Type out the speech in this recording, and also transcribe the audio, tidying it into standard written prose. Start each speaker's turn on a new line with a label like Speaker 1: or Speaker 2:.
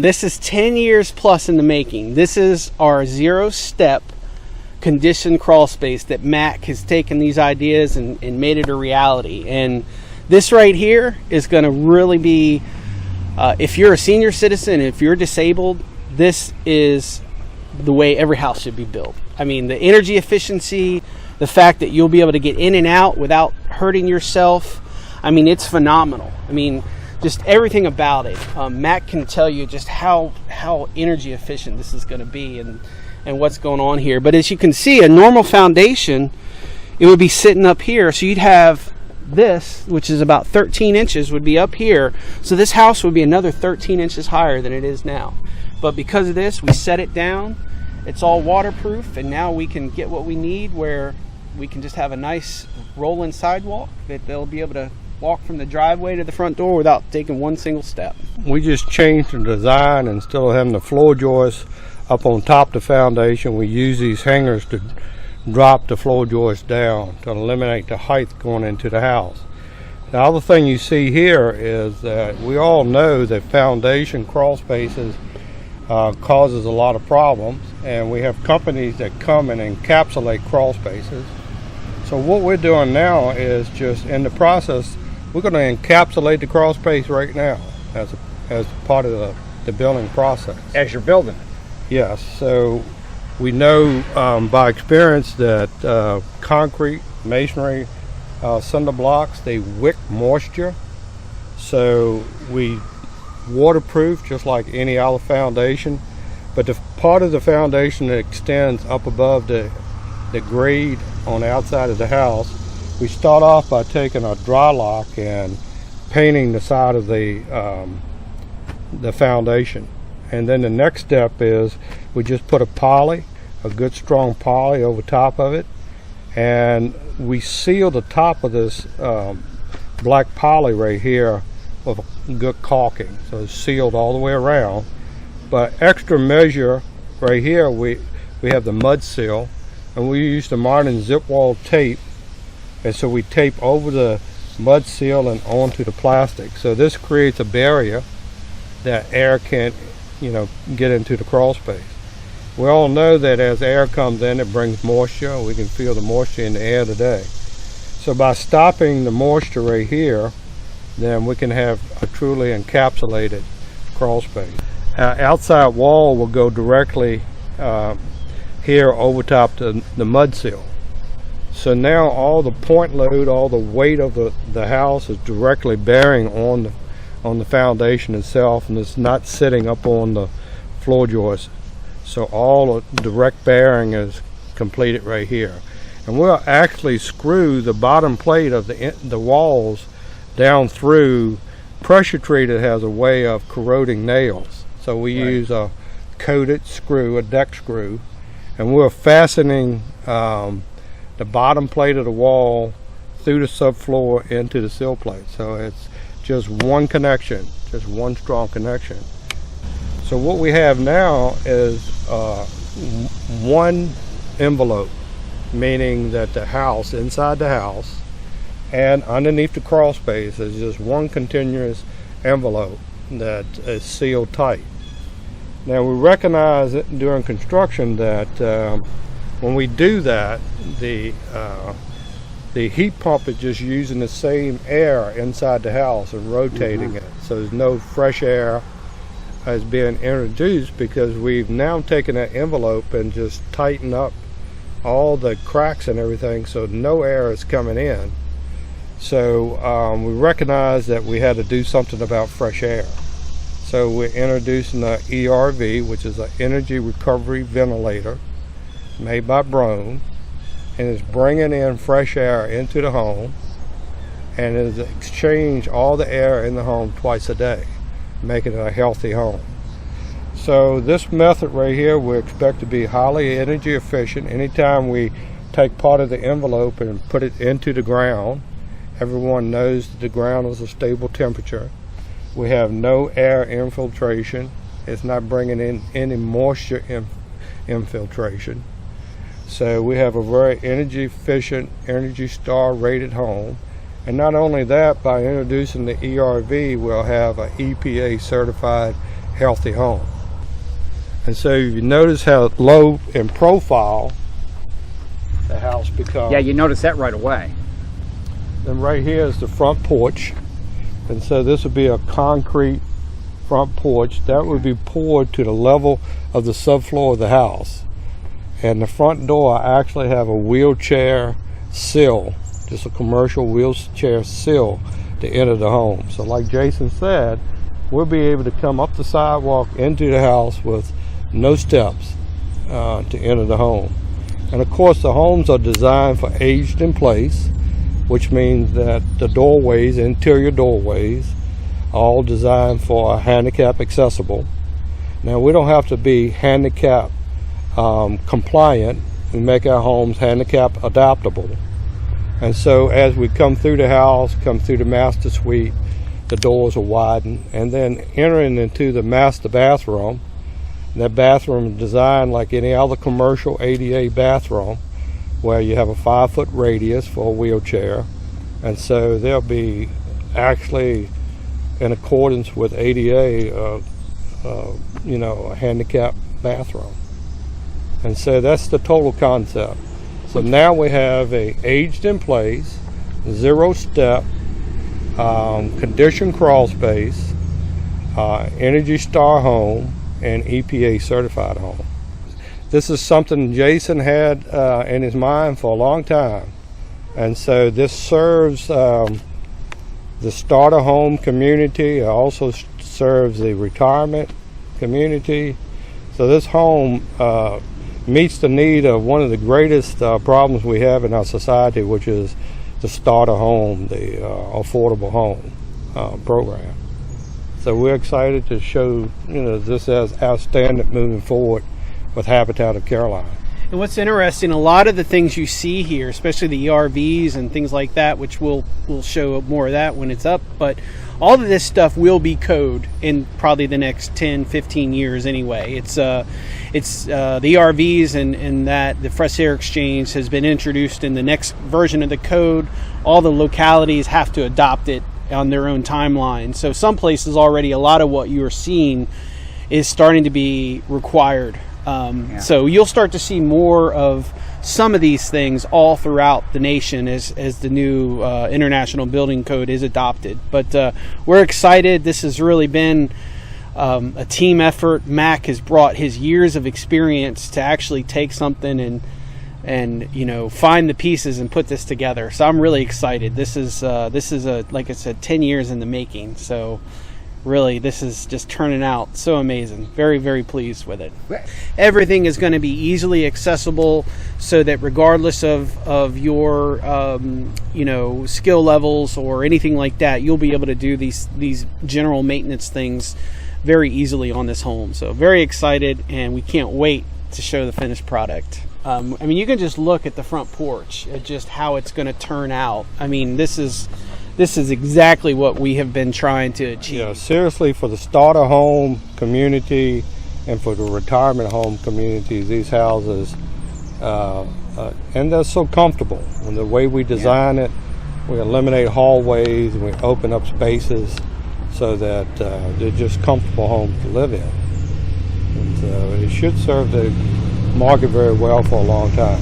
Speaker 1: this is 10 years plus in the making. This is our 0-step conditioned crawl space that Mac has taken these ideas and made it a reality. And this right here is going to really be, if you're a senior citizen, if you're disabled, this is the way every house should be built. I mean, the energy efficiency, the fact that you'll be able to get in and out without hurting yourself, I mean, it's phenomenal. I mean, just everything about it. Matt can tell you just how energy efficient this is going to be and what's going on here. But as you can see, a normal foundation, it would be sitting up here. So you'd have this, which is about 13 inches, would be up here. So this house would be another 13 inches higher than it is now. But because of this, we set it down. It's all waterproof, and now we can get what we need, where we can just have a nice rolling sidewalk that they'll be able to walk from the driveway to the front door without taking one single step.
Speaker 2: We just changed the design. Instead of having the floor joists up on top of the foundation, we use these hangers to drop the floor joists down to eliminate the height going into the house. The other thing you see here is that we all know that foundation crawl spaces causes a lot of problems, and we have companies that come and encapsulate crawl spaces. So what we're doing now is just in the process, we're going to encapsulate the crawl space right now as part of the building process.
Speaker 3: As you're building it?
Speaker 2: Yes. So we know by experience that concrete, masonry, cinder blocks, they wick moisture. So we waterproof just like any other foundation, but the part of the foundation that extends up above the grade on the outside of the house, we start off by taking a dry lock and painting the side of the foundation. And then the next step is we just put a good strong poly over top of it, and we seal the top of this black poly right here with good caulking, so it's sealed all the way around. But extra measure right here, we have the mud seal, and we use the modern zip wall tape, and so we tape over the mud seal and onto the plastic. So this creates a barrier that air can't, get into the crawl space. We all know that as air comes in, it brings moisture. We can feel the moisture in the air today. So by stopping the moisture right here, then we can have a truly encapsulated crawl space. Outside wall will go directly here over top the mud seal. So now all the point load, all the weight of the house is directly bearing on the foundation itself, and it's not sitting up on the floor joist. So all the direct bearing is completed right here. And we'll actually screw the bottom plate of the walls down through pressure treat. That has a way of corroding nails. So we use a coated screw, a deck screw, and we're fastening the bottom plate of the wall through the subfloor into the sill plate. So it's just one connection, just one strong connection. So what we have now is one envelope, meaning that the house, inside the house and underneath the crawl space, is just one continuous envelope that is sealed tight. Now we recognize it during construction that when we do that, the heat pump is just using the same air inside the house and rotating it. So there's no fresh air is being introduced, because we've now taken that envelope and just tightened up all the cracks and everything, so no air is coming in. So we recognized that we had to do something about fresh air. So we're introducing the ERV, which is an energy recovery ventilator made by Brown, and is bringing in fresh air into the home, and is exchange all the air in the home twice a day, making it a healthy home. So this method right here we expect to be highly energy efficient. Anytime we take part of the envelope and put it into the ground, everyone knows that the ground is a stable temperature. We have no air infiltration. It's not bringing in any moisture infiltration. So we have a very energy efficient, Energy Star rated home. And not only that, by introducing the ERV, we'll have an EPA certified healthy home. And so you notice how low in profile the house becomes.
Speaker 3: Yeah, you notice that right away.
Speaker 2: Then right here is the front porch. And so this would be a concrete front porch that would be poured to the level of the subfloor of the house. And the front door actually have a wheelchair sill, just a commercial wheelchair sill to enter the home. So like Jason said, we'll be able to come up the sidewalk into the house with no steps to enter the home. And of course the homes are designed for aged in place, which means that the doorways, interior doorways, are all designed for handicap accessible. Now we don't have to be handicap compliant. We make our homes handicap adaptable. And so as we come through the house, come through the master suite, the doors are widened, and then entering into the master bathroom. That bathroom is designed like any other commercial ADA bathroom, where you have a 5-foot radius for a wheelchair, and so they'll be actually in accordance with ADA, a handicap bathroom. And so that's the total concept. So now we have a aged in place, 0-step, conditioned crawl space, Energy Star home, and EPA certified home. This is something Jason had in his mind for a long time. And so this serves the starter home community. It also serves the retirement community. So this home meets the need of one of the greatest problems we have in our society, which is the starter home, the affordable home program. So we're excited to show this as outstanding moving forward with Habitat of Caroline.
Speaker 1: And what's interesting, a lot of the things you see here, especially the ERVs and things like that, which we'll show more of that when it's up, but all of this stuff will be code in probably the next 10, 15 years anyway. It's the ERVs and that the fresh air exchange has been introduced in the next version of the code. All the localities have to adopt it on their own timeline. So some places already, a lot of what you are seeing is starting to be required. So you'll start to see more of some of these things all throughout the nation as the new International Building Code is adopted. But we're excited. This has really been a team effort. Mac has brought his years of experience to actually take something and find the pieces and put this together. So I'm really excited. This is like I said, 10 years in the making. So really, this is just turning out so amazing. Very, very pleased with it. Everything is going to be easily accessible, so that regardless of your skill levels or anything like that, you'll be able to do these general maintenance things very easily on this home. So very excited, and we can't wait to show the finished product. You can just look at the front porch at just how it's going to turn out. This is exactly what we have been trying to achieve.
Speaker 2: Yeah, seriously, for the starter home community and for the retirement home community, these houses, and they're so comfortable. And the way we design it, we eliminate hallways and we open up spaces so that they're just comfortable homes to live in. And so it should serve the market very well for a long time.